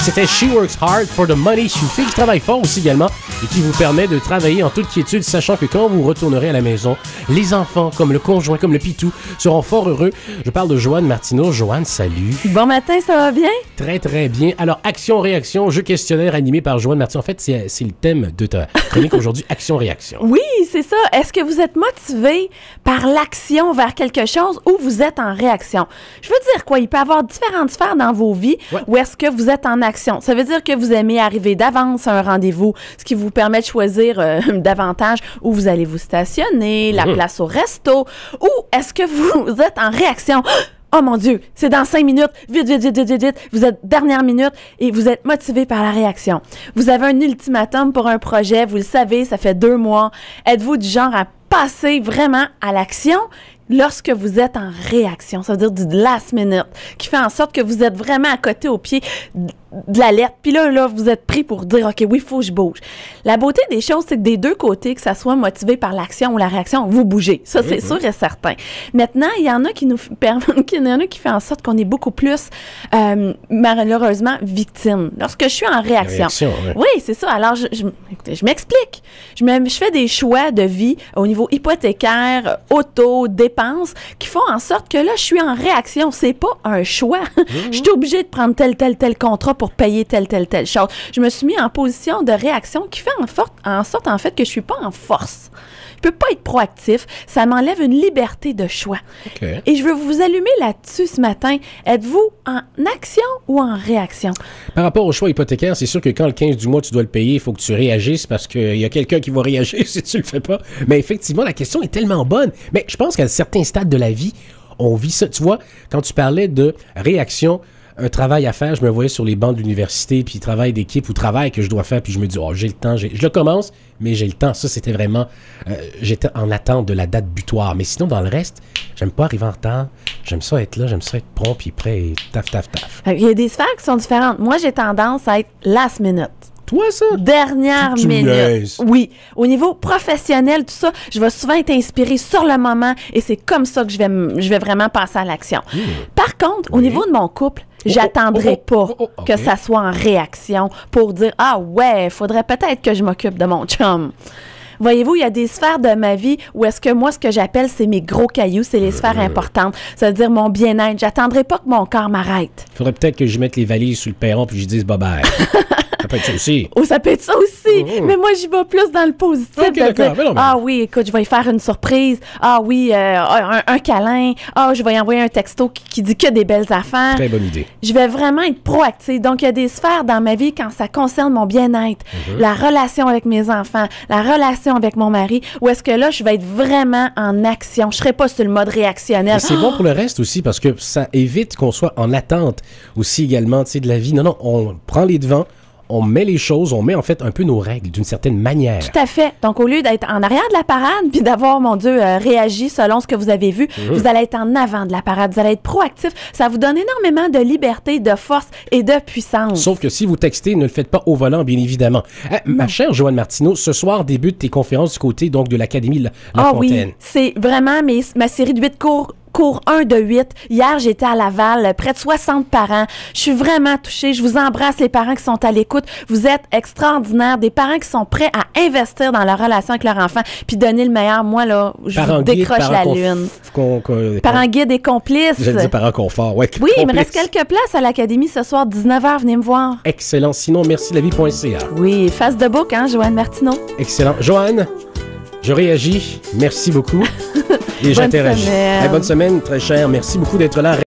C'était She Works Hard for the Money. Je suis une fille qui travaille fort aussi également et qui vous permet de travailler en toute quiétude, sachant que quand vous retournerez à la maison, les enfants, comme le conjoint, comme le pitou, seront fort heureux. Je parle de Joanne Martineau. Joanne, salut. Bon matin, ça va bien? Très, très bien. Alors, action-réaction, jeu questionnaire animé par Joanne Martineau. En fait, c'est le thème de ta chronique aujourd'hui, action-réaction. Oui, c'est ça. Est-ce que vous êtes motivé par l'action vers quelque chose ou vous êtes en réaction? Je veux dire quoi? Il peut y avoir différentes sphères dans vos vies où est-ce que vous êtes en action. Ça veut dire que vous aimez arriver d'avance à un rendez-vous, ce qui vous permet de choisir davantage où vous allez vous stationner, la place au resto, ou est-ce que vous êtes en réaction? Oh mon Dieu, c'est dans 5 minutes, vite, vite, vite, vite, vite, vite. Vous êtes dernière minute et vous êtes motivé par la réaction. Vous avez un ultimatum pour un projet, vous le savez, ça fait 2 mois. Êtes-vous du genre à passer vraiment à l'action lorsque vous êtes en réaction? Ça veut dire du last minute, qui fait en sorte que vous êtes vraiment à côté au pied de la lettre. Puis là, vous êtes pris pour dire, OK, oui, il faut que je bouge. La beauté des choses, c'est que des deux côtés, que ça soit motivé par l'action ou la réaction, vous bougez. Ça, c'est sûr et certain. Maintenant, il y en a qui nous permettent, il y en a qui fait en sorte qu'on est beaucoup plus, malheureusement, victime. Lorsque je suis en réaction. Oui, c'est ça. Alors, je m'explique. Je fais des choix de vie au niveau hypothécaire, auto, dépenses, qui font en sorte que là, je suis en réaction. C'est pas un choix. Je suis obligée de prendre tel contrat pour payer telle chose. Je me suis mis en position de réaction qui fait en sorte, en fait, que je suis pas en force. Je peux pas être proactif. Ça m'enlève une liberté de choix. Okay. Et je veux vous allumer là-dessus ce matin. Êtes-vous en action ou en réaction? Par rapport au choix hypothécaire, c'est sûr que quand le 15 du mois, tu dois le payer, il faut que tu réagisses parce qu'il y a quelqu'un qui va réagir si tu le fais pas. Mais effectivement, la question est tellement bonne. Mais je pense qu'à certains stades de la vie, on vit ça. Tu vois, quand tu parlais de réaction, un travail à faire, je me voyais sur les bancs de l'université, puis travail d'équipe ou travail que je dois faire, puis je me dis, oh, j'ai le temps, je le commence, mais j'ai le temps. Ça, c'était vraiment, j'étais en attente de la date butoir. Mais sinon, dans le reste, j'aime pas arriver en retard. J'aime ça être là, j'aime ça être prompt, puis prêt, et taf. Il y a des sphères qui sont différentes. Moi, j'ai tendance à être last minute. Toi, ça? Dernière minute. Oui. Au niveau professionnel, tout ça, je vais souvent être inspirée sur le moment et c'est comme ça que je vais vraiment passer à l'action. Par contre, au niveau de mon couple, j'attendrai pas que ça soit en réaction pour dire « Ah ouais, faudrait peut-être que je m'occupe de mon chum ». Voyez-vous, il y a des sphères de ma vie où est-ce que moi, ce que j'appelle, c'est mes gros cailloux, c'est les sphères importantes. Ça veut dire mon bien-être. J'attendrai pas que mon corps m'arrête. Il faudrait peut-être que je mette les valises sur le perron puis je dise bye-bye. Ça peut être ça aussi. Oh, ça peut être ça aussi. Mais moi, j'y vais plus dans le positif. Okay, de dire, ah oui, écoute, je vais y faire une surprise. Ah oui, un câlin. Ah, je vais y envoyer un texto qui dit que des belles affaires. Très bonne idée. Je vais vraiment être proactive. Donc, il y a des sphères dans ma vie quand ça concerne mon bien-être, la relation avec mes enfants, la relation avec mon mari, où est-ce que là, je vais être vraiment en action. Je ne serai pas sur le mode réactionnel. C'est bon pour le reste aussi parce que ça évite qu'on soit en attente aussi également, tu sais, de la vie. Non, on prend les devants. On met les choses, on met en fait un peu nos règles d'une certaine manière. Tout à fait. Donc, au lieu d'être en arrière de la parade puis d'avoir, mon Dieu, réagi selon ce que vous avez vu, vous allez être en avant de la parade. Vous allez être proactif. Ça vous donne énormément de liberté, de force et de puissance. Sauf que si vous textez, ne le faites pas au volant, bien évidemment. Ma chère Joanne Martineau, ce soir débute tes conférences du côté donc de l'Académie La Fontaine. Oui, c'est vraiment ma série de 8 cours 1 de 8. Hier, j'étais à Laval, près de 60 parents. Je suis vraiment touchée. Je vous embrasse, les parents qui sont à l'écoute. Vous êtes extraordinaires. Des parents qui sont prêts à investir dans leur relation avec leur enfant puis donner le meilleur. Moi, là, je vous décroche la lune. Parents guides et complices. J'allais dire parents confort. Ouais, oui, il me reste quelques places à l'Académie ce soir, 19h. Venez me voir. Excellent. Sinon, merci lavie.ca. Oui, face de book, hein, Joanne Martineau. Excellent. Joanne, je réagis. Merci beaucoup. Et j'interagis. Bonne semaine. Bonne semaine, très cher. Merci beaucoup d'être là.